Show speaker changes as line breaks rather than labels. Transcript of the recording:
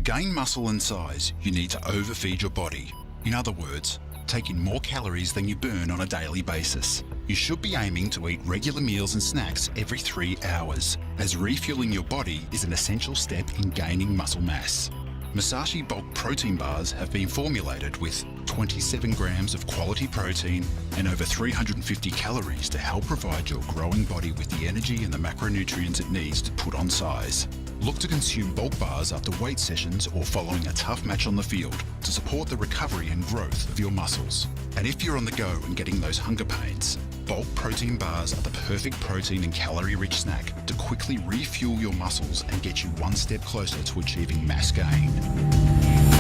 To gain muscle and size, you need to overfeed your body. In other words, take in more calories than you burn on a daily basis. You should be aiming to eat regular meals and snacks every 3 hours, as refueling your body is an essential step in gaining muscle mass. Musashi Bulk Protein Bars have been formulated with 27 grams of quality protein and over 350 calories to help provide your growing body with the energy and the macronutrients it needs to put on size. Look to consume bulk bars after weight sessions or following a tough match on the field to support the recovery and growth of your muscles. And if you're on the go and getting those hunger pains, bulk protein bars are the perfect protein and calorie-rich snack to quickly refuel your muscles and get you one step closer to achieving mass gain.